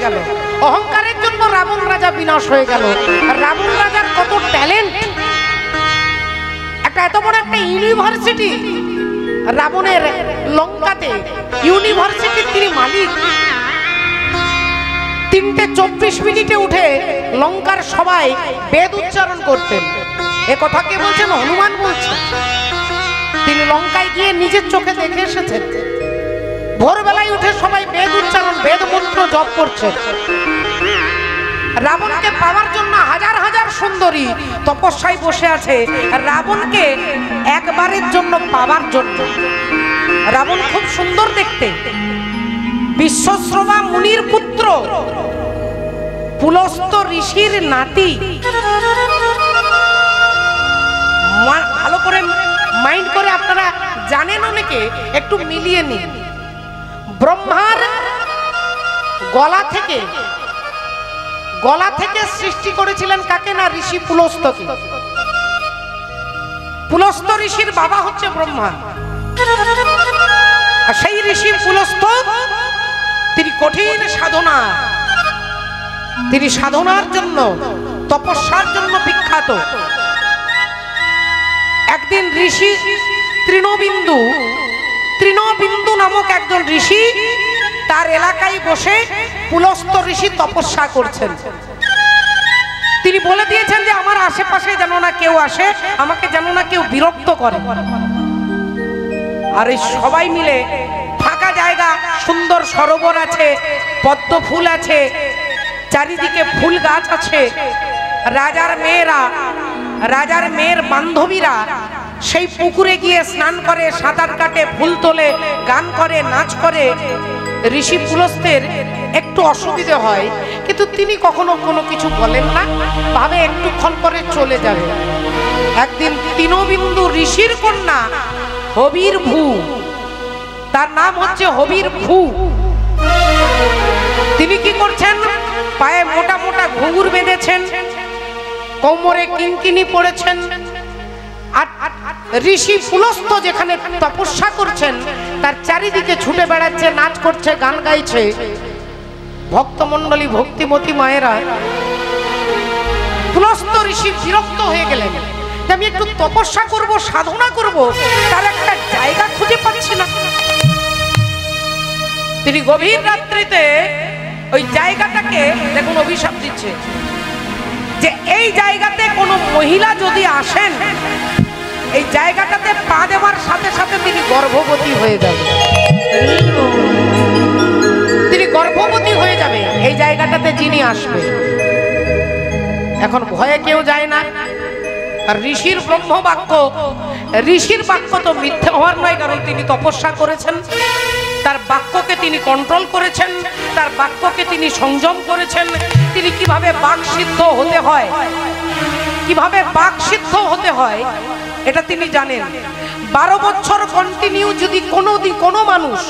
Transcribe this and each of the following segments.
গেল, অহংকারের জন্য রাবণ রাজা বিনাশ হয়ে গেল। রাবণ রাজার কত ট্যালেন্ট, একটা এত বড় একটা ইউনিভার্সিটি রাবণের লঙ্কাতে, ইউনিভার্সিটির তিনি মালিক। 3:24 উঠে লঙ্কার সবাই বেদ উচ্চারণ করতেন। এ কথা কে বলছেন? হনুমান বলছেন। তিনি লঙ্কায় গিয়ে নিজের চোখে দেখে এসেছেন। ভোরবেলায় উঠে সবাই বেদ উচ্চারণ, বেদ মন্ত্র জপ করছে। রাবণকে পাওয়ার জন্য হাজার হাজার সুন্দরী তপস্যায় বসে আছে রাবণকে একবারের জন্য পাওয়ার জন্য। রাবণ খুব সুন্দর দেখতে, বিশ্বশ্রবা মুনির পুত্র, পুলস্ত ঋষির নাতি। ভালো করে মাইন্ড করে আপনারা জানেন, অনেকে একটু মিলিয়ে নিন। ব্রহ্মার গলা থেকে সৃষ্টি করেছিলেন কাকে? না, ঋষি পুলস্তকে। পুলস্ত ঋষির বাবা হচ্ছে ব্রহ্মা। আর সেই ঋষি পুলস্ত তিনি কঠিন সাধনা, তিনি সাধনার জন্য, তপস্যার জন্য বিখ্যাত। একদিন ঋষি তৃণবিন্দু নামক একজন ঋষি তার এলাকায় বসে পুলস্ত ঋষি তপস্যা করছেন। তিনি বলে দিয়েছেন যে আমার আশেপাশে যেন না কেউ আসে, আমাকে যেন না কেউ বিরক্ত করে। আর এই সবাই মিলে ফাঁকা জায়গা, সুন্দর সরোবর আছে, পদ্ম ফুল আছে, চারিদিকে ফুল গাছ আছে। রাজার মেয়ের বান্ধবীরা সেই পুকুরে গিয়ে স্নান করে, সাঁতার কাটে, ফুল তোলে, গান করে, নাচ করে। ঋষি পুলস্তের একটু অসুবিধে হয়, কিন্তু তিনি কখনো কোনো কিছু বলেন না, ভাবে একটুক্ষণ পরে চলে যাবে। একদিন তৃণবিন্দু ঋষির কন্যা হবির ভূ, তার নাম হচ্ছে হবির ভূ, তিনি কি করছেন? পায়ে মোটা মোটা ঘুঙুর বেঁধেছেন, কোমরে কিঙ্কিনি পড়েছেন। আর ঋষি পুলস্ত যেখানে তপস্যা করছেন তার চারিদিকে ছুটে বেড়াচ্ছে, নাচ করছে, গান গাইছে। ভক্তমণ্ডলী, ভক্তিমতী মায়েরা, পুলস্ত ঋষি বিরক্ত হয়ে গেলেন যে আমি একটু তপস্যা করব, সাধনা করব, তার একটা জায়গা খুঁজে পাচ্ছি না। তিনি গভীর রাত্রিতে ওই জায়গাটাকে, দেখুন অভিশাপ দিচ্ছে যে এই জায়গাতে কোনো মহিলা যদি আসেন, এই জায়গাটাতে পা দেওয়ার সাথে সাথে তিনি গর্ভবতী হয়ে যাবে। তিনি গর্ভবতী হয়ে যাবে এই জায়গাটাতে যিনি আসবে। এখন ভয়ে কেউ যায় না। আর ঋষির ব্রহ্মবাক্য, ঋষির বাক্য তো মিথ্যে হওয়ার নয়, কারণ তিনি তপস্যা করেছেন, তার বাক্যকে তিনি কন্ট্রোল করেছেন, তার বাক্যকে তিনি সংযম করেছেন। তিনি কিভাবে বাকসিদ্ধ হতে হয়, কিভাবে বাকসিদ্ধ হতে হয় এটা তিনি জানেন। 12 বছর কন্টিনিউ যদি কোনো মানুষ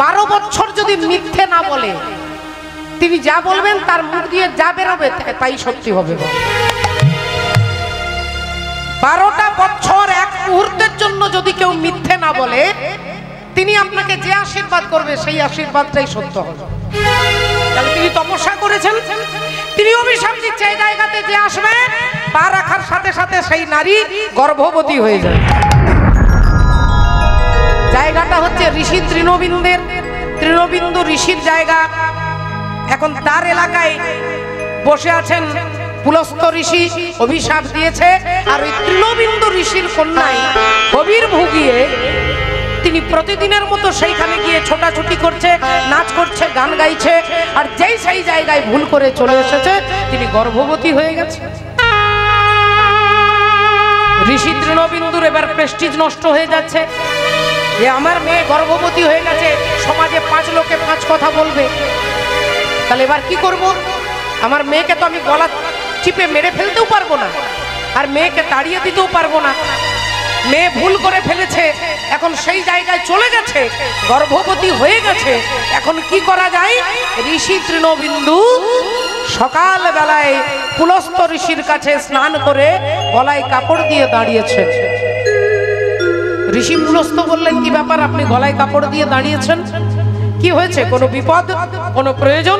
12 বছর যদি মিথ্যে না বলে, তিনি যা বলবেন তার মুখ দিয়ে যা বেরোবে তাই সত্যি হবে। 12টা বছর এক মুহূর্তের জন্য যদি কেউ মিথ্যে না বলে, তিনি আপনাকে যে আশীর্বাদ করবে সেই আশীর্বাদটাই সত্য হবে। তাহলে তিনি তপস্যা করেছেন, তিনি অভিশাপ দিচ্ছে এই জায়গাতে যে আসবে পা রাখার সাথে সাথে সেই নারী গর্ভবতী হয়ে যায়। জায়গাটা হচ্ছে ঋষি তৃণবিন্দু ঋষির জায়গা। এখন তার এলাকায় বসে আছেন পুলস্ত ঋষি, অভিশাপ দিয়েছে। আর ওই তৃণবিন্দু ঋষির কন্যাই হবির ভূ গিয়ে তিনি প্রতিদিনের মতো সেইখানে গিয়ে ছোটাছুটি করছে, নাচ করছে, গান গাইছে। আর যেই সেই জায়গায় ভুল করে চলে এসেছে, তিনি গর্ভবতী হয়ে গেছে। ঋষি তৃণবিন্দুর এবার প্রেস্টিজ নষ্ট হয়ে যাচ্ছে যে আমার মেয়ে গর্ভবতী হয়ে গেছে, সমাজে 5 লোকে 5 কথা বলবে। তাহলে এবার কি করব? আমার মেয়েকে তো আমি গলা চিপে মেরে ফেলতেও পারবো না, আর মেয়েকে তাড়িয়ে দিতেও পারবো না। মেয়ে ভুল করে ফেলেছে, এখন সেই জায়গায় চলে গেছে, গর্ভবতী হয়ে গেছে। এখন কি করা যায়? ঋষি তৃণবিন্দু সকাল বেলায় পুলস্ত ঋষির কাছে স্নান করে গলায় কাপড় দিয়ে দাঁড়িয়েছে। ঋষি পুলস্ত বললেন, কি ব্যাপার, আপনি গলায় কাপড় দিয়ে দাঁড়িয়েছেন? কি হয়েছে? কোনো বিপদ, কোনো প্রয়োজন?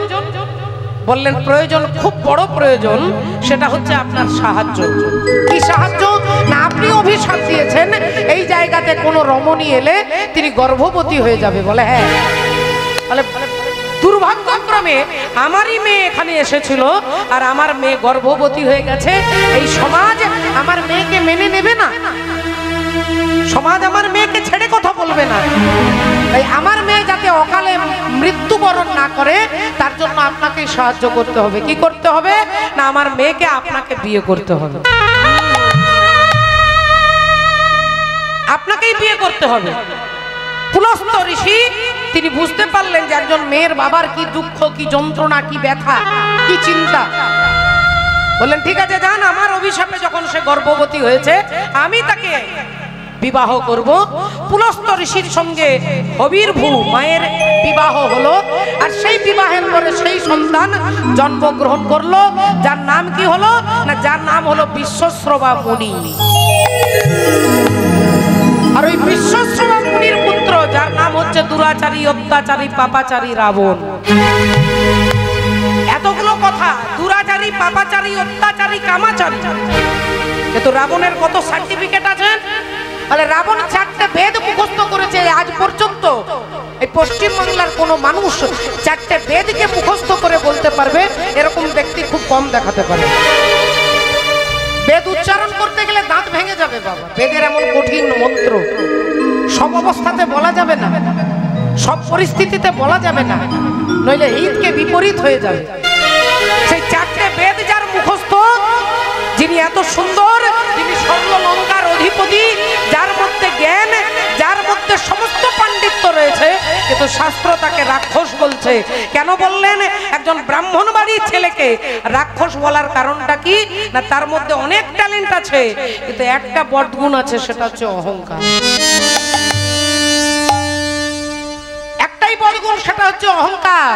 বললেন প্রয়োজন, খুব বড় প্রয়োজন, সেটা হচ্ছে আপনার সাহায্য। কি সাহায্য? না আপনি অভিশাপ দিয়েছেন এই জায়গাতে কোনো রমণী এলে তিনি গর্ভবতী হয়ে যাবে। বলে হ্যাঁ। তাহলে দুর্ভাগ্যক্রমে আমারই মেয়ে এখানে এসেছিল আর আমার মেয়ে গর্ভবতী হয়ে গেছে। এই সমাজ আমার মেয়েকে মেনে নেবে না, সমাজ আমার মেয়েকে ছেড়ে কথা বলবে না। তাই আমার মেয়ে যাতে অকালে মৃত্যুবরণ না করে তার জন্য আপনাকে সাহায্য করতে হবে। কি করতে হবে? না আমার মেয়েকে আপনাকে বিয়ে করতে হবে, আপনাকেই বিয়ে করতে হবে। পুলস্ত্য ঋষি তিনি বুঝতে পারলেন যে একজন মেয়ের বাবার কি দুঃখ, কি যন্ত্রণা, কি ব্যথা, কি চিন্তা। বললেন ঠিক আছে যান, আমার অভিশাপে যখন সে গর্ভবতী হয়েছে আমি তাকে বিবাহ করব। পুলস্ত্য ঋষির সঙ্গে হবির্ভূ মায়ের বিবাহ হলো, আর সেই বিবাহের পরে সেই সন্তান জন্মগ্রহণ করলো, যার নাম কি হলো? না যার নাম হলো বিশ্বশ্রবা মুনি। আর ওই বিশ্বশ্রবা মুনির পুত্র যার নাম হচ্ছে দুরাচারী, অত্যাচারী, পাপাচারী রাবণ। এতগুলো কথা, দুরাচারী, পাপাচারী, অত্যাচারী, কামাচারী, কিন্তু রাবণের কত সার্টিফিকেট আছে? তাহলে রাবণ 4টে বেদ মুখস্থ করেছে। আজ পর্যন্ত এই পশ্চিম বাংলার কোনো মানুষ 4টে বেদকে মুখস্থ করে বলতে পারবে এরকম ব্যক্তি খুব কম দেখাতে পারে। বেদ উচ্চারণ করতে গেলে দাঁত ভেঙে যাবে বাবা। বেদের এমন কঠিন মন্ত্র সব অবস্থাতে বলা যাবে না, সব পরিস্থিতিতে বলা যাবে না, নইলে হিতকে বিপরীত হয়ে যাবে। সেই 4টে বেদ যার মুখস্থ, যিনি এত সুন্দর, যিনি স্বর্ণলঙ্কার অধিপতি, যার মধ্যে জ্ঞান, যার মধ্যে সমস্ত পাণ্ডিত্য রয়েছে, কিন্তু শাস্ত্র তাকে রাক্ষস বলছে। কেন বললেন? একজন ব্রাহ্মণ বাড়ির ছেলেকে রাক্ষস বলার কারণটা কি? না তার মধ্যে অনেক ট্যালেন্ট আছে, কিন্তু একটা বদগুণ আছে, সেটা হচ্ছে অহংকার। একটাই বদগুণ, সেটা হচ্ছে অহংকার।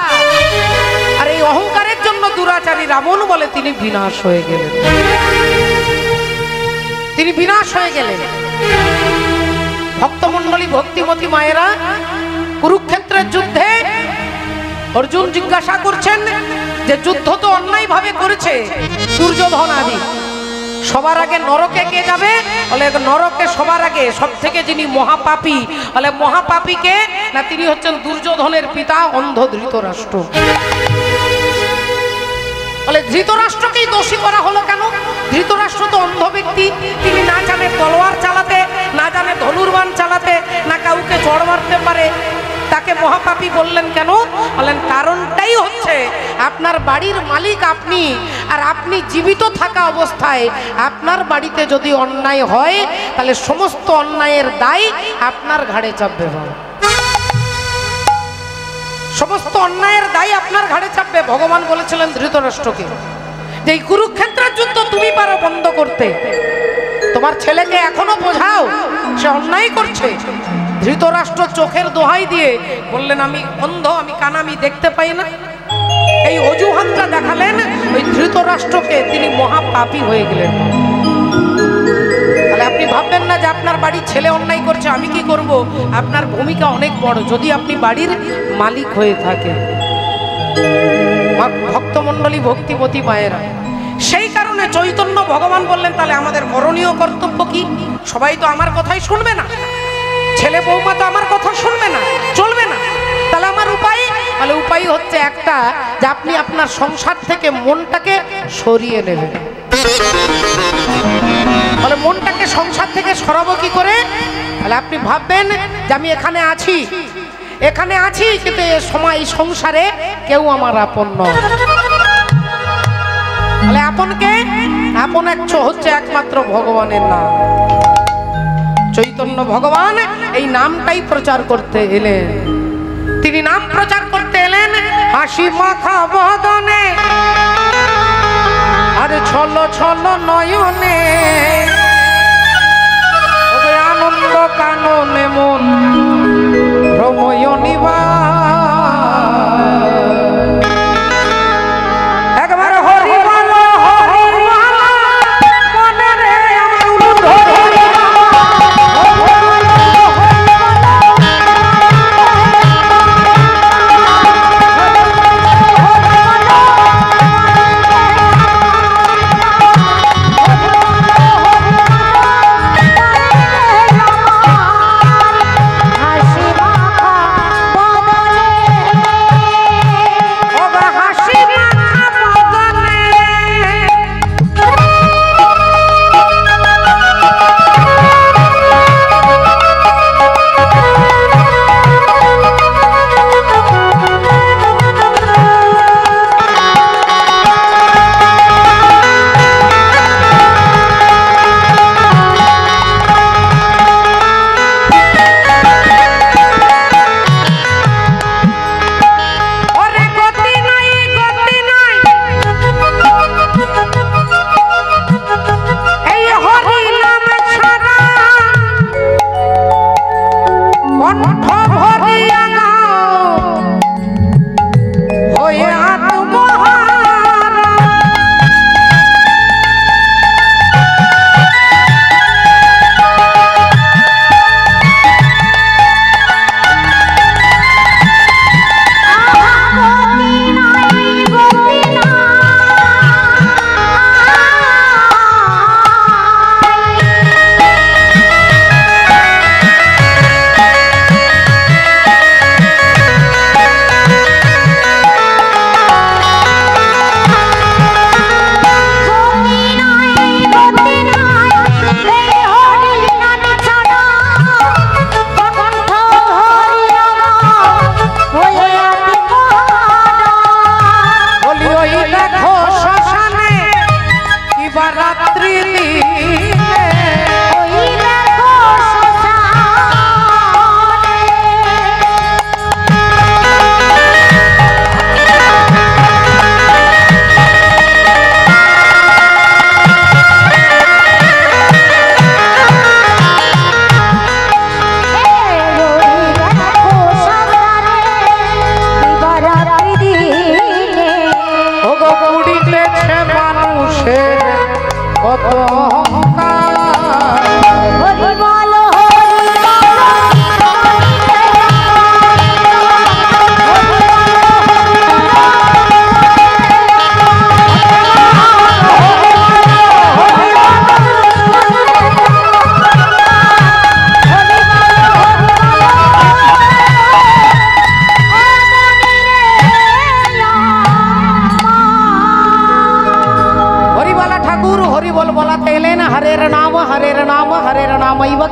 আর এই অহংকারের জন্য দুরাচারী রাবণ বলে তিনি বিনাশ হয়ে গেলেন, তিনি বিনাশ হয়ে গেলেন। ভক্তমণ্ডলী, ভক্তিমতী মায়েরা, কুরুক্ষেত্রের যুদ্ধে অর্জুন জিজ্ঞাসা করছেন যে যুদ্ধ তো অন্যায় ভাবে করেছে দুর্যোধন আদি, সবার আগে নরকে কে যাবে? বলে নরকে সবার আগে সব থেকে যিনি মহাপাপী, বলে মহাপাপী কে? না তিনি হচ্ছেন দুর্যোধনের পিতা অন্ধ ধৃতরাষ্ট্র। বলে ধৃতরাষ্ট্রকেই দোষী করা হলো কেন? ধৃতরাষ্ট্র তো অন্ধ ব্যক্তি, তিনি না জানে তলোয়ার চালাতে, না জানে ধনুর্বাণ চালাতে, না কাউকে জড় মারতে পারে, তাকে মহাপাপী বললেন কেন? বলেন কারণটাই হচ্ছে আপনার বাড়ির মালিক আপনি, আর আপনি জীবিত থাকা অবস্থায় আপনার বাড়িতে যদি অন্যায় হয় তাহলে সমস্ত অন্যায়ের দায় আপনার ঘাড়ে চাপবে। সমস্ত অন্যায়ের দায় আপনার ঘাড়ে চাপবে। ভগবান বলেছিলেন ধৃতরাষ্ট্রকে যে এই কুরুক্ষেত্রের যুদ্ধ তুমি পারো বন্ধ করতে, তোমার ছেলেকে এখনো বোঝাও সে অন্যায় করছে। ধৃতরাষ্ট্র চোখের দোহাই দিয়ে বললেন আমি অন্ধ, আমি কানা, আমি দেখতে পাই না। এই অজুহাতটা দেখালেন ওই ধৃতরাষ্ট্রকে, তিনি মহাপাপী হয়ে গেলেন। তাহলে আপনি ভাববেন না যে আপনার বাড়ির ছেলে অন্যায় করছে আমি কি করব। আপনার ভূমিকা অনেক বড় যদি আপনি বাড়ির মালিক হয়ে থাকেন। ভক্তমণ্ডলী, ভক্তিমতী মায়েরা, সেই কারণে চৈতন্য ভগবান বললেন তাহলে আমাদের করণীয় কর্তব্য কি? সবাই তো আমার কথাই শুনবে না, ছেলে বৌমা তো আমার কথা শুনবে না, চলবে না। তাহলে আমার উপায়? তাহলে উপায় হচ্ছে একটা, যে আপনি আপনার সংসার থেকে মনটাকে সরিয়ে নেবেন। তাহলে মনটাকে সংসার থেকে সরাবো কি করে? তাহলে আপনি ভাববেন যে আমি এখানে আছি, এখানে আছি, কিন্তু এই সময় সংসারে কেউ আমার আপন নয়। তাহলে আপনকে আপন হচ্ছে একমাত্র ভগবানের নাম। চৈতন্য ভগবান এই নামটাই প্রচার করতে এলেন। তিনি নাম প্রচার করতে এলেন হাসি মাখা বদনে আর ছলো ছলো নয়নে, আনন্দ কাননে মন রময় নিবা।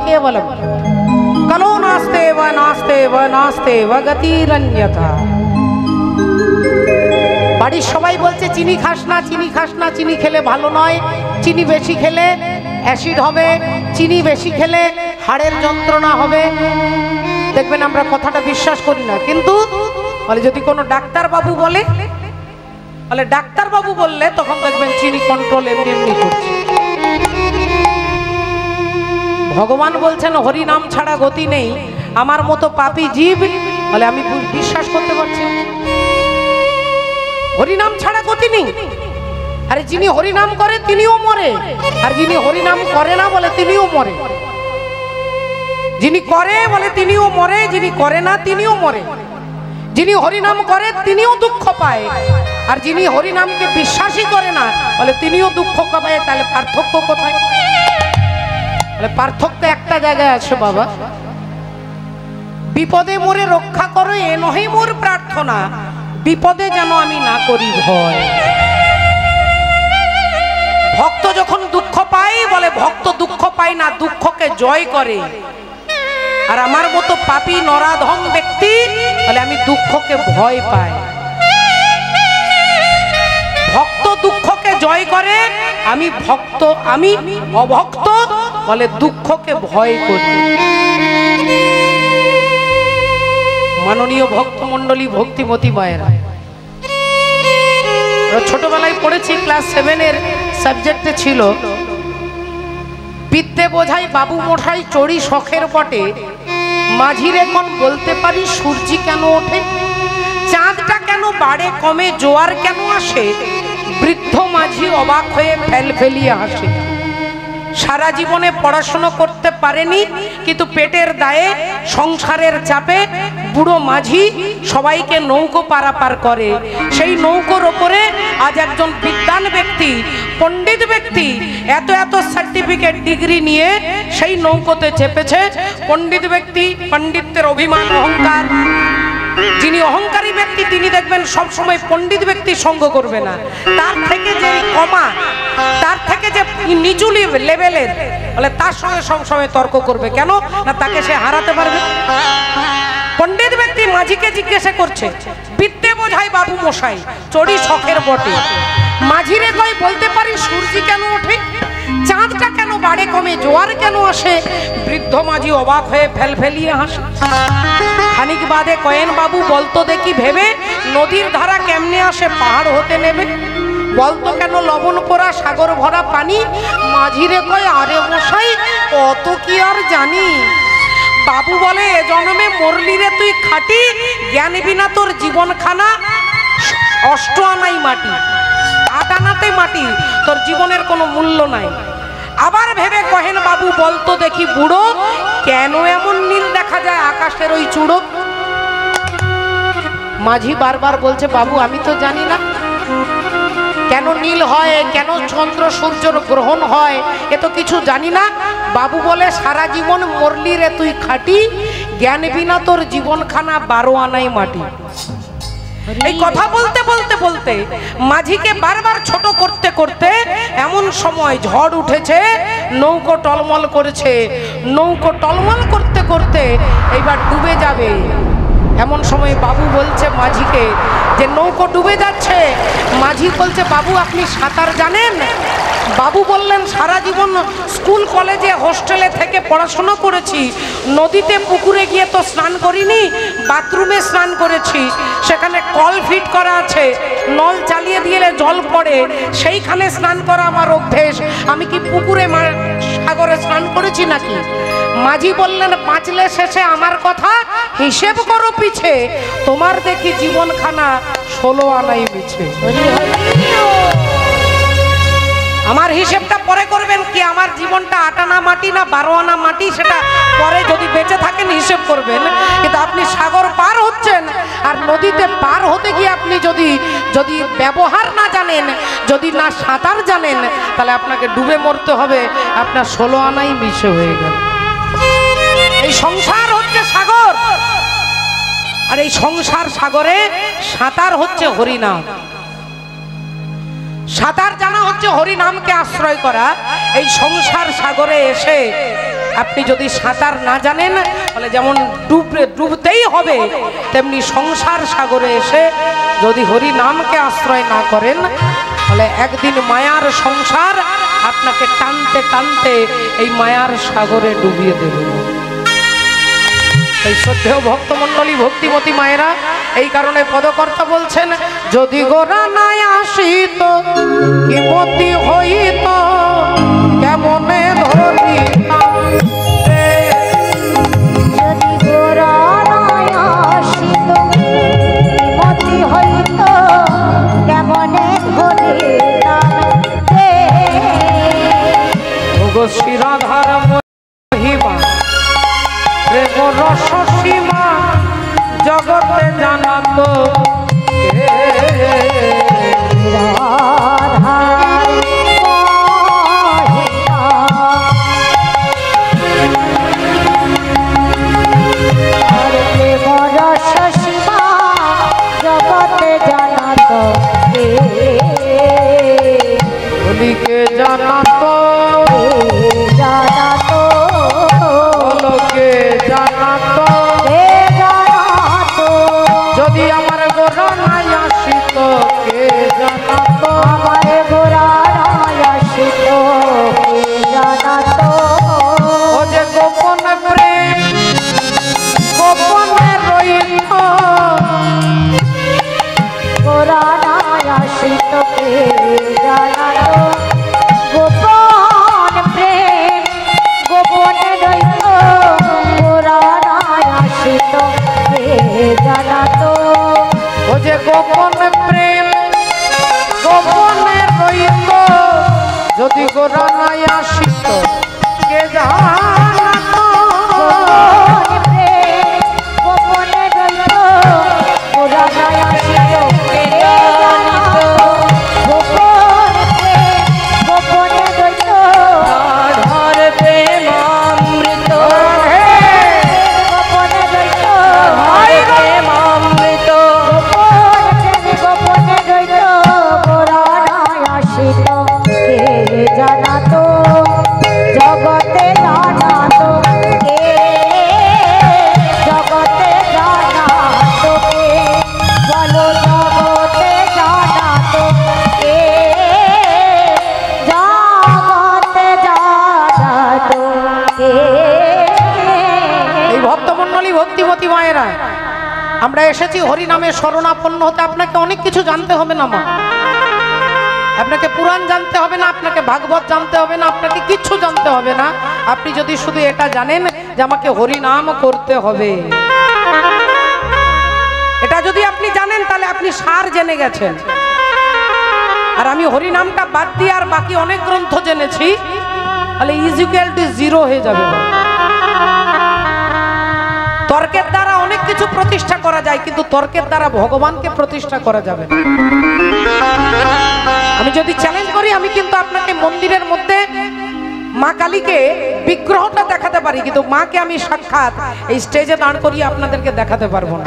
কেবলম কলো নাস্তে व नास्ते व नास्ते व गतिरन्यथा। বাড়ির সবাই বলছে চিনি খাস না, চিনি খাস না, চিনি খেলে ভালো নয়, চিনি বেশি খেলে অ্যাসিড হবে, চিনি বেশি খেলে হাড়ের যন্ত্রণা হবে। দেখবেন আমরা কথাটা বিশ্বাস করি না, কিন্তু বলে যদি কোনো ডাক্তার বাবু বলে, বলে ডাক্তার বাবু বললে তখন দেখবেন চিনি কন্ট্রোল এমনি এমনি করছে। ভগবান বলছেন হরি নাম ছাড়া গতি নেই। আমার মতো পাপী জীব বলে আমি বিশ্বাস করতে পারছি না, হরিনাম ছাড়া গতি নেই। আরে যিনি হরিনাম করে তিনিও মরে, আর যিনি হরিনাম করে না বলে তিনিও মরে। যিনি করে বলে তিনিও মরে, যিনি করে না তিনিও মরে। যিনি হরিনাম করে তিনিও দুঃখ পায়, আর যিনি হরিনামকে বিশ্বাসই করে না বলে তিনিও দুঃখ পায়। তাহলে পার্থক্য কোথায়? বলে পার্থক্য একটা জায়গায় আছে বাবা, বিপদে মোরে রক্ষা করো এ নহে মোর প্রার্থনা, বিপদে যেন আমি না করি ভয়। ভক্ত যখন দুঃখ পায় বলে ভক্ত দুঃখ পায় না, দুঃখকে জয় করে। আর আমার মতো পাপী নরাধম ব্যক্তি বলে আমি দুঃখকে ভয় পাই। ভক্ত দুঃখকে জয় করে, আমি ভক্ত, আমি অভক্ত বলে দুঃখকে ভয় করি। মাননীয় ভক্তমণ্ডলী, ভক্তিমতী মায়েরা, ছোটবেলায় পড়েছি, ক্লাস 7-এর সাবজেক্টে ছিল বিদ্যে বোঝাই বাবু মশাই চড়ি শখের বটে, মাঝির এখন বলতে পারি সূর্যি কেন ওঠে, চাঁদটা কেন বাড়ে কমে জোয়ার কেন আসে, বৃদ্ধ মাঝি অবাক হয়ে ফেলফেলিয়ে হাসে। সারা জীবনে পড়াশোনা করতে পারেনি, কিন্তু পেটের দায়ে সংসারের চাপে বুড়ো মাঝি সবাইকে নৌকো পারাপার করে। সেই নৌকোর ওপরে আজ একজন বিদ্বান ব্যক্তি, পণ্ডিত ব্যক্তি, এত এত সার্টিফিকেট ডিগ্রি নিয়ে সেই নৌকোতে চেপেছে। পণ্ডিত ব্যক্তি, পণ্ডিতের অভিমান অহংকার। যিনি অহংকারী ব্যক্তি তিনি দেখবেন সবসময় পণ্ডিত ব্যক্তি সঙ্গ করবে না, তার থেকে যে কমা, তার থেকে যে নিচু লেভেলের বলে তার সঙ্গে সবসময় তর্ক করবে। কেন না? তাকে সে হারাতে পারবে। পণ্ডিত ব্যক্তি মাঝিকে জিজ্ঞাসা করছে, বিদ্যে বোঝাই বাবু মশাই চড়ি শখের বটে, মাঝিরে কই বলতে পারি সূর্যি কেন ওঠে, চাঁদটা কেন বাড়ে কমে জোয়ার কেন আসে, বৃদ্ধ মাঝি অবাক হয়ে ফেলফেলিয়ে হাসে। খানিক বাদে কয়েন বাবু বলতো দেখি ভেবে, নদীর ধারা কেমনে আসে পাহাড় হতে নেবে, বলতো কেন লবণ পোড়া সাগর ভরা পানি, মাঝিরে কয় আরে মশাই কত কি আর জানি, বাবু বলে এ জন্মে মরলি রে তুই খাটি, জ্ঞান বিনা তোর জীবনখানা অষ্ট আনাই মাটি, 8 আনাতে মাটি, তোর জীবনের কোনো মূল্য নাই। আবার ভেবে কহেন বাবু বলতো দেখি বুড়ো, কেন এমন নীল দেখা যায় আকাশের ওই চূড়ো। মাঝি বারবার বলছে বাবু আমি তো জানি না কেন নীল হয়, কেন চন্দ্র সূর্যর গ্রহণ হয়, এ তো কিছু জানি না। বাবু বলে সারা জীবন মরলি রে তুই খাটি, জ্ঞান বিনা তোর জীবনখানা 12 আনাই মাটি। এই কথা বলতে বলতে বলতে মাঝিকে বারবার ছোট করতে করতে এমন সময় ঝড় উঠেছে, নৌকো টলমল করেছে, নৌকো টলমল করতে করতে এইবার ডুবে যাবে। এমন সময় বাবু বলছে মাঝিকে যে নৌকো ডুবে যাচ্ছে। মাঝি বলছে বাবু আপনি সাঁতার জানেন? বাবু বললেন সারা জীবন স্কুল কলেজে হোস্টেলে থেকে পড়াশোনা করেছি, নদীতে পুকুরে গিয়ে তো স্নান করিনি, বাথরুমে স্নান করেছি, সেখানে কল ফিট করা আছে, নল চালিয়ে দিলে জল পড়ে, সেইখানে স্নান করা আমার অভ্যেস, আমি কি পুকুরে সাগরে স্নান করেছি নাকি? মাঝি বললেন পাঁচলে শেষে আমার কথা হিসেব করো পিছে, তোমার দেখি জীবনখানা 16 আনাই মিছে। আমার হিসেবটা পরে করবেন কি, আমার জীবনটা 8 আনা মাটি না 12 আনা মাটি সেটা পরে যদি বেঁচে থাকেন হিসেব করবেন। কিন্তু আপনি সাগর পার হচ্ছেন, আর নদীতে পার হতে গিয়ে আপনি যদি ব্যবহার না জানেন, যদি না সাঁতার জানেন, তাহলে আপনাকে ডুবে মরতে হবে, আপনার 16 আনাই মিছে হয়ে গেল। এই সংসার হচ্ছে সাগর, আর এই সংসার সাগরে সাঁতার হচ্ছে হরিনাম। সাঁতার জানা হচ্ছে হরি নামকে আশ্রয় করা। এই সংসার সাগরে এসে আপনি যদি সাঁতার না জানেন তাহলে যেমন ডুবতেই হবে, তেমনি সংসার সাগরে এসে যদি হরি নামকে আশ্রয় না করেন তাহলে একদিন মায়ার সংসার আপনাকে টানতে টানতে এই মায়ার সাগরে ডুবিয়ে দেবে। এই শ্রদ্ধেয় ভক্তমণ্ডলী, ভক্তিমতী মায়েরা, এই কারণে পদকর্তা বলছেন, যদি গোরা নাই আসিত কি মতি হইত কেমনে ধরিতাম, যদি গোরা নাই আসিত কি মতি হইত কেমনে ধরিতাম রে। ওগো শ্রী রাধার মহিমা প্রেম রস সীমা জগতে জানাত কে? রাধার মহিমা আর প্রেম রস সীমা জগতে জানাত কে? বলিকে জানাত, জানাত বলকে জানাত, কে জানাত যদি আমার গোরা নাই আসিত কে জানাত, আমার গোরা নাই আসিত কে জানাত ও যে গোপন প্রেম গোপনে রইত, গোরা নাই আসিত কে জানাত গোপন প্রেম গোপনে রইত, গোরা নাই আসিত কে জানাত ও যে গোপন প্রেম গোপনে রইত, যদি গোরা নাই আসিত কে জানাত, গোপন প্রেম গোপনে রইত, গোরা নাই আসিত কে জানাত গোপন প্রেম গোপনে রইত, রাধার প্রেমামৃত গোপনে রইত, প্রেমামৃত গোপন প্রেম গোপনে রইত, গোরা নাই আসিত কে জানাত জগতে জানাত কে, জগতে জানাত কে, বলো জগতে জানাত কে, জগতে জানাত কে। এই ভক্তমণ্ডলী, ভক্তিমতী মায়েরা, আমরা এসেছি হরি নামে শরণাপন্ন হতে। আপনাকে অনেক কিছু জানতে হবে না মা, আপনাকে পুরাণ জানতে হবে না, আপনাকে ভাগবত জানতে হবে না, আপনাকে কিচ্ছু জানতে হবে না। আপনি যদি শুধু এটা জানেন যে আমাকে হরি নাম করতে হবে, এটা যদি আপনি জানেন তাহলে আপনি সার জেনে গেছেন। আর আমি হরি নামটা বাদ দিয়ে আর বাকি অনেক গ্রন্থ জেনেছি, তাহলে ইকুয়াল টু 0 হয়ে যাবে। তর্কের দ্বারা অনেক কিছু প্রতিষ্ঠা করা যায়, কিন্তু তর্কের দ্বারা ভগবানকে প্রতিষ্ঠা করা যাবে না। আমি যদি চ্যালেঞ্জ করি, আমি কিন্তু আপনাকে মন্দিরের মধ্যে মা কালীকে বিগ্রহটা দেখাতে পারি, কিন্তু মাকে আমি সাক্ষাৎ এই স্টেজে দাঁড় করিয়ে আপনাদেরকে দেখাতে পারবো না।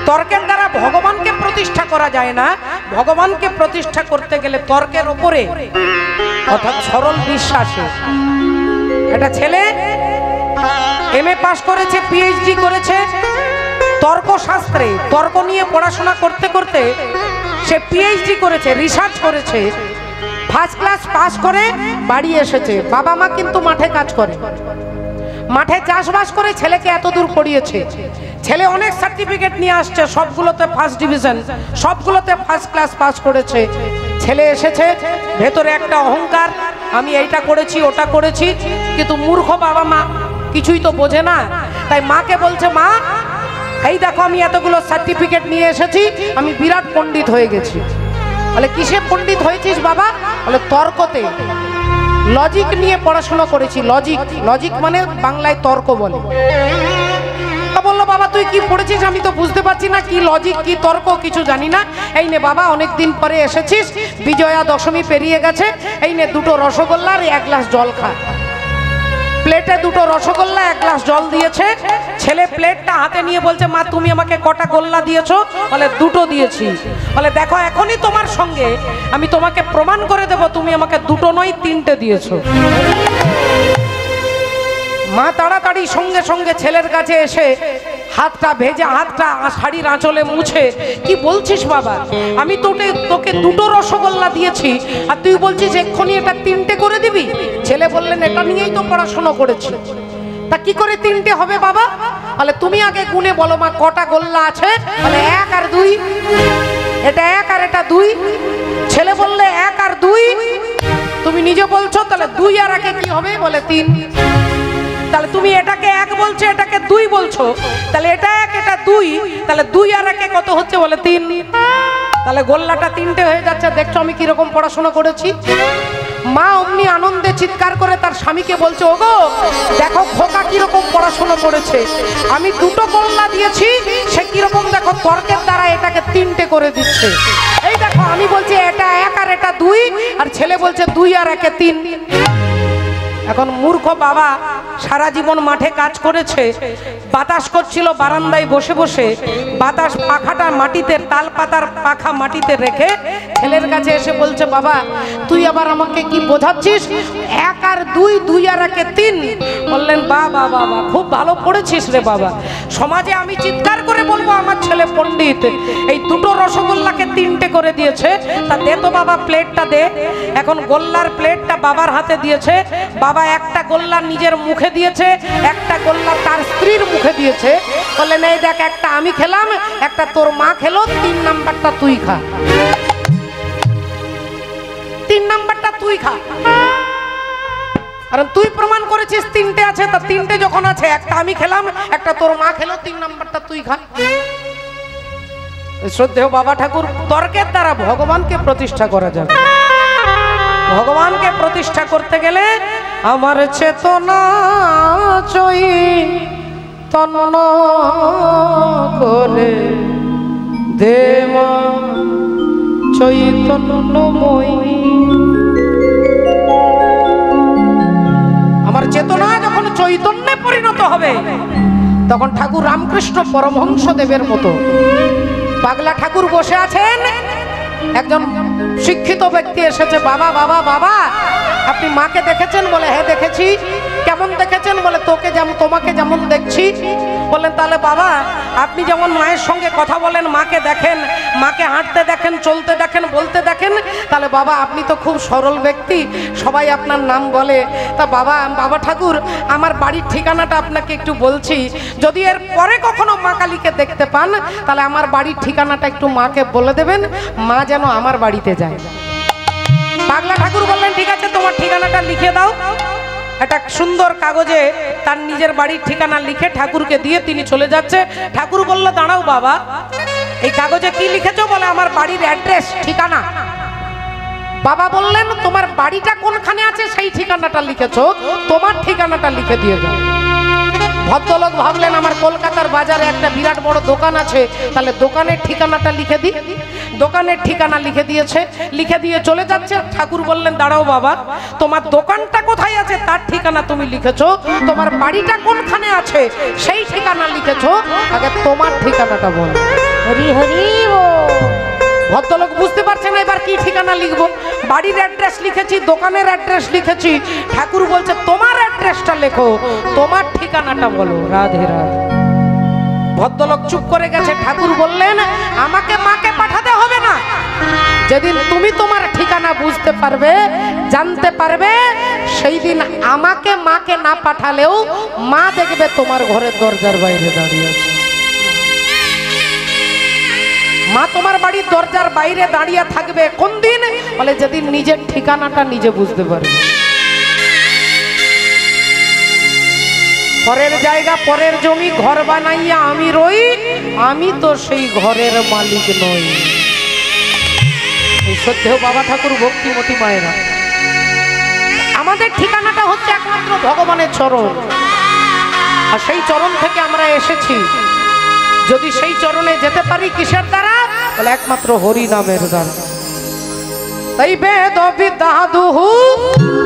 তর্কের দ্বারা ভগবানকে প্রতিষ্ঠা করা যায় না। ভগবানকে প্রতিষ্ঠা করতে গেলে তর্কের ওপরে, অর্থাৎ সরল বিশ্বাসে। একটা ছেলে MA পাস করেছে, PhD করেছে তর্কশাস্ত্রে, তর্ক নিয়ে পড়াশোনা করতে করতে সে PhD করেছে, রিসার্চ করেছে, ফার্স্ট ক্লাস পাস করে বাড়ি এসেছে। বাবা মা কিন্তু মাঠে কাজ করে, মাঠে চাষবাস করে ছেলেকে এত দূর পড়িয়েছে। ছেলে অনেক সার্টিফিকেট নিয়ে আসছে, সবগুলোতে ফার্স্ট ডিভিশন, সবগুলোতে ফার্স্ট ক্লাস পাস করেছে। ছেলে এসেছে, ভেতরে একটা অহংকার, আমি এইটা করেছি ওটা করেছি, কিন্তু মূর্খ বাবা মা কিছুই তো বোঝে না। তাই মাকে বলছে, মা এই দেখো আমি এতগুলো সার্টিফিকেট নিয়ে এসেছি, আমি বিরাট পণ্ডিত হয়ে গেছি। বলে কিসে পণ্ডিত হয়েছিস বাবা? বলে তর্কতে, লজিক নিয়ে পড়াশোনা করেছি। লজিক, লজিক মানে বাংলায় তর্ক বলে। বললো বাবা তুই কি পড়েছিস? আমি তো বুঝতে পারছি না কি লজিক কি তর্ক, কিছু জানি না। এই নে বাবা, অনেকদিন পরে এসেছিস, বিজয়া দশমী পেরিয়ে গেছে, এই নে দুটো রসগোল্লা আর 1 গ্লাস জল খা। প্লেটে দুটো রসগোল্লা, এক গ্লাস জল দিয়েছে। ছেলে প্লেটটা হাতে নিয়ে বলছে, মা তুমি আমাকে কটা গোল্লা দিয়েছো? বলে দুটো দিয়েছি। বলে দেখো এখনই তোমার সঙ্গে আমি তোমাকে প্রমাণ করে দেব তুমি আমাকে দুটো নয় তিনটে দিয়েছো। মা তাড়াতাড়ি সঙ্গে সঙ্গে ছেলের কাছে এসে হাতটা ভেজা হাতটা শাড়ির আঁচলে মুছে, কি বলছিস বাবা, আমি তোকে দুটো রসগোল্লা দিয়েছি আর তুই বলছিস এক্ষুনি এটা তিনটে করে দিবি? ছেলে বললেন এটা নিয়েই তো পড়াশোনা করেছি। তা কি করে তিনটে হবে বাবা? বলে তুমি আগে গুনে বলো মা কটা গোল্লা আছে? বলে 1 আর 2। এটা 1 আর এটা 2। ছেলে বললে 1 আর 2 তুমি নিজে বলছো, তাহলে 2 আর 1 কি হবে? বলে 3। তাহলে তুমি এটাকে 1 বলছো, এটাকে 2 বলছো, তাহলে এটা 1 এটা 2, তাহলে 2 আর 1 কত হচ্ছে? বলে 3। তাহলে গোল্লাটা তিনটে হয়ে যাচ্ছে। দেখছো আমি কিরকম পড়াশোনা করেছি। মা অমনি আনন্দে চিৎকার করে তার স্বামীকে বলছে, ওগো দেখো খোকা কিরকম পড়াশোনা করেছে, আমি দুটো গোল্লা দিয়েছি, সে কিরকম দেখো তর্কের দ্বারা এটাকে তিনটে করে দিচ্ছে। এই দেখো আমি বলছি এটা 1 আর এটা 2, আর ছেলে বলছে 2 আর 1 3। এখন মূর্খ বাবা সারা জীবন মাঠে কাজ করেছে, বাতাস করছিল বারান্দায় বসে বসে, বাতাস পাখাটা মাটিতে, তাল পাতার পাখা মাটিতে রেখে ছেলের কাছে এসে বলছে, বাবা তুই আবার আমাকে কি বোঝাচ্ছিস? 1 আর 2, 2 আর 1 3। বললেন বাবা বাবা খুব ভালো পড়েছিস রে বাবা, সমাজে আমি চিৎকার করে বলবো আমার ছেলে পণ্ডিত, এই দুটো রসগোল্লাকে তিনটে করে দিয়েছে। তা দে তো বাবা প্লেটটা দে। এখন গোল্লার প্লেটটা বাবার হাতে দিয়েছে। বাবা একটা গোল্লা নিজের মুখে দিয়েছে, একটা গোল্লা তার স্ত্রীর মুখে দিয়েছে। বললেন এই দেখ একটা আমি খেলাম, একটা তোর মা খেলো, 3 নাম্বারটা তুই খা। 3 নাম্বারটা তুই খা, কারণ তুই প্রমাণ করেছিস তিনটে আছে। তা তিনটে যখন আছে, একটা আমি খেলাম, একটা তোর মা খেলো, 3 নাম্বারটা তুই খা। শ্রদ্ধেয় বাবা ঠাকুর, তর্কের দ্বারা ভগবানকে প্রতিষ্ঠা করা যাবে। ভগবানকে প্রতিষ্ঠা করতে গেলে আমার চেতনা চৈতন্য করে দে মা চৈতন্যময়ী। আমার চেতনা যখন চৈতন্যে পরিণত হবে, তখন ঠাকুর রামকৃষ্ণ পরমহংস দেবের মতো পাগলা ঠাকুর বসে আছেন। একজন শিক্ষিত ব্যক্তি এসেছে, বাবা বাবা বাবা আপনি মাকে দেখেছেন? বলে হ্যাঁ দেখেছি। কেমন দেখেছেন? বলে তোকে যেমন তোমাকে যেমন দেখছি। বললেন তাহলে বাবা আপনি যেমন মায়ের সঙ্গে কথা বলেন, মাকে দেখেন, মাকে হাঁটতে দেখেন, চলতে দেখেন, বলতে দেখেন, তাহলে বাবা আপনি তো খুব সরল ব্যক্তি, সবাই আপনার নাম বলে। তা বাবা ঠাকুর আমার বাড়ির ঠিকানাটা আপনাকে একটু বলছি, যদি এর পরে কখনো মা কালীকে দেখতে পান তাহলে আমার বাড়ির ঠিকানাটা একটু মাকে বলে দেবেন, মা যেন আমার বাড়িতে যায়। পাগলা ঠাকুর বললেন ঠিক আছে তোমার ঠিকানাটা লিখে দাও। একটা সুন্দর কাগজে তার নিজের বাড়ির ঠিকানা লিখে ঠাকুরকে দিয়ে তিনি চলে যাচ্ছে। ঠাকুর বলল দাঁড়াও বাবা, এই কাগজে কি লিখেছো? বলে আমার বাড়ির অ্যাড্রেস, ঠিকানা। বাবা বললেন তোমার বাড়িটা কোনখানে আছে সেই ঠিকানাটা লিখেছো, তোমার ঠিকানাটা লিখে দিয়ে যাও। ভদ্রলোক ভাবলেন আমার কলকাতার বাজারে একটা বিরাট বড় দোকান আছে, তাহলে দোকানের ঠিকানাটা লিখে দিই। দোকানের ঠিকানা লিখে দিয়েছে, লিখে দিয়ে চলে যাচ্ছে। ঠাকুর বললেন দাঁড়াও বাবা, তোমার দোকানটা কোথায় আছে তার ঠিকানা তুমি লিখেছো, তোমার বাড়িটা কোনখানে আছে সেই ঠিকানা লিখেছো, আগে তোমার ঠিকানাটা বলো। হরি হরি ভদ্রলোক বুঝতে পারছে না এবার কি ঠিকানা লিখবো। বাড়ির অ্যাড্রেস লিখেছি, দোকানের অ্যাড্রেস লিখেছি, ঠাকুর বলছে তোমার অ্যাড্রেসটা লেখো, তোমার ঠিকানাটা বলো। রাধে রাধে। ভদ্রলোক চুপ করে গেছে। ঠাকুর বললেন আমাকে মাকে পাঠাতে হবে না, যেদিন তুমি তোমার ঠিকানা বুঝতে পারবে, জানতে পারবে, সেই দিন আমাকে মাকে না পাঠালেও মা দেখবে তোমার ঘরের দরজার বাইরে দাঁড়িয়ে আছে। মা তোমার বাড়ির দরজার বাইরে দাঁড়িয়ে থাকবে কোন দিন? বলে যেদিন নিজের ঠিকানাটা নিজে বুঝতে পারবে। পরের জায়গা পরের জমি ঘর বানাইয়া আমি রই, আমি তো সেই ঘরের মালিক নই। এই শ্রদ্ধেয় বাবা ঠাকুর, ভক্তিমতী মায়েরা, আমাদের ঠিকানাটা হচ্ছে একমাত্র ভগবানের চরণ, আর সেই চরণ থেকে আমরা এসেছি। যদি সেই চরণে যেতে পারি কিসের দ্বারা? বলে একমাত্র হরি নামের দ্বারা। তাই বেদ বিদ্যা দুহু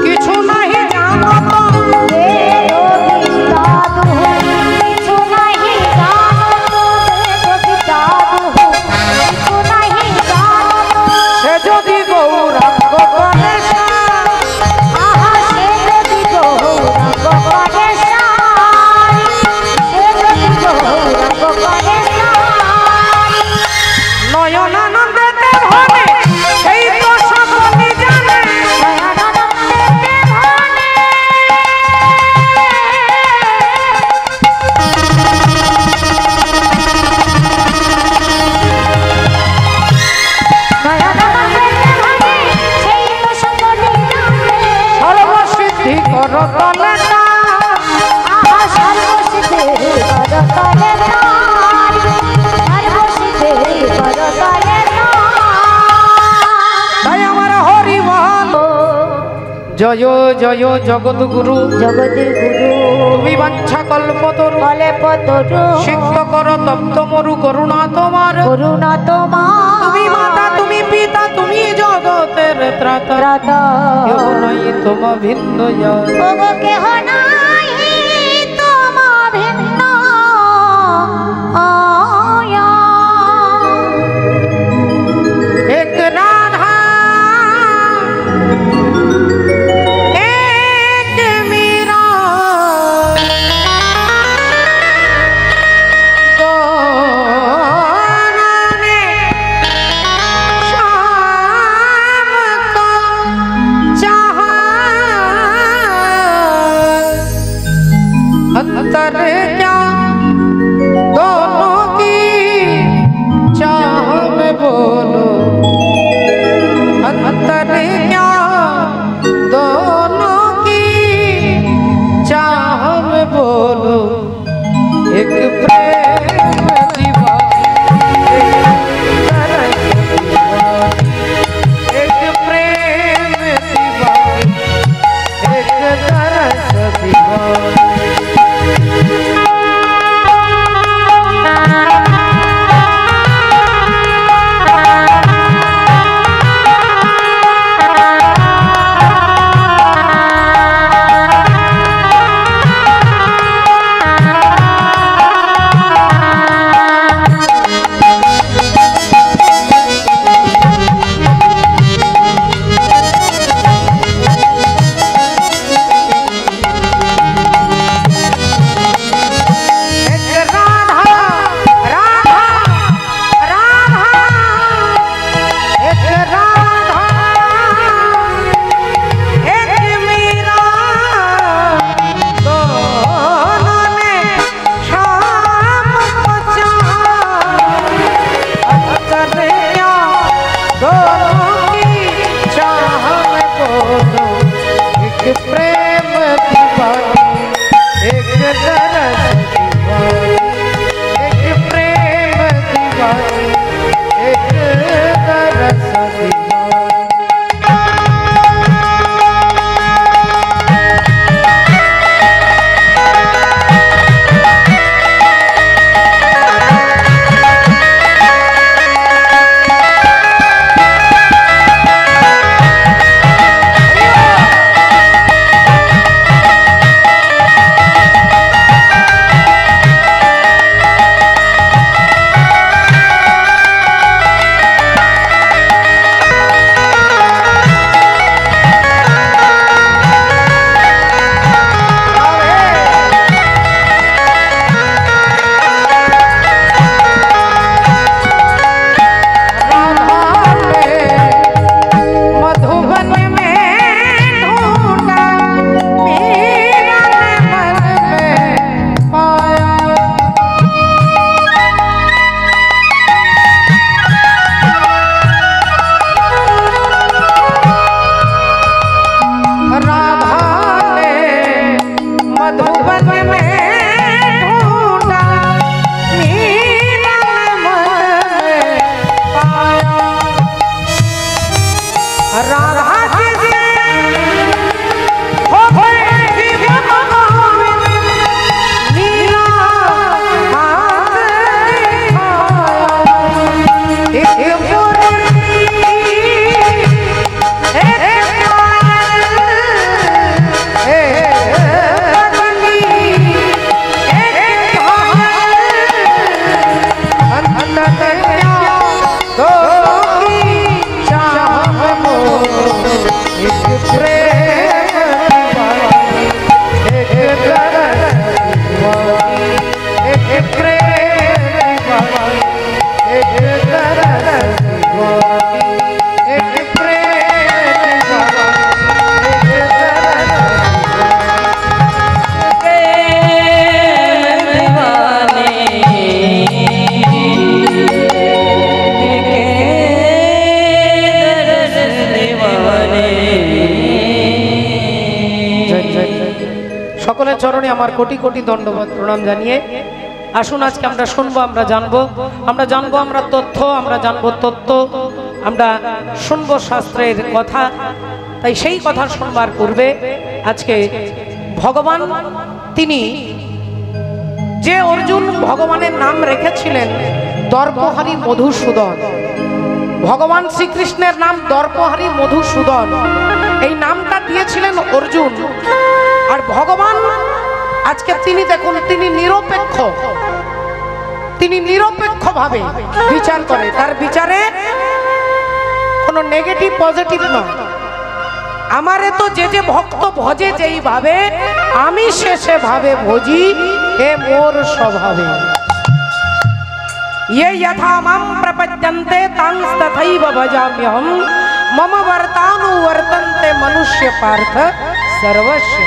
কিছু নাহি জানো জয় জয় জগৎগুরু জগৎগুরু তুমি বাঞ্ছা কল্পতরু কল্পতরু সিদ্ধ কর তপ্ত মরু করুণা তোমার করুণা তোমার তুমি মাতা তুমি পিতা তুমি জগতের ত্রাতা ত্রাতা কেহ নাই তোমা ভিন্ন ওগো কেহ নাই তোমা ভিন্ন আয়া এক রাধা এক মীরা দোনে শ্যাম কা চাহা तने दोनों की चाह मोर एक प्रेम दीवानी एक दर्द दीवानी एक प्रेम दीवानी एक दर्द दीवानी एक प्रेम दीवानी एक সকলের চরণে আমার কোটি কোটি দণ্ডবত প্রণাম জানিয়ে আসুন আজকে আমরা শুনবো, আমরা জানবো, আমরা তথ্য, আমরা জানবো তত্ত্ব, আমরা শুনবো শাস্ত্রের কথা। তাই সেই কথা শুনবার পূর্বে আজকে ভগবান তিনি যে অর্জুন ভগবানের নাম রেখেছিলেন দর্পহারী মধুসূদন, ভগবান শ্রীকৃষ্ণের নাম দর্পহারী মধুসূদন, এই নামটা দিয়েছিলেন অর্জুন। আর ভগবান আজকে তিনি দেখুন, তিনি নিরপেক্ষভাবে বিচার করে, তার বিচারে কোনো নেগেটিভ পজিটিভ নয়। আমারে তো যে যে ভক্ত ভজে যেইভাবে, আমি শেষে ভাবে ভজি হে মোর স্বভাবে। ये यथा मां प्रपद्यन्ते तांस्तथैव भजाम्यहम् मम वर्तानुवर्तन्ते मनुष्य पार्थ सर्वस्य।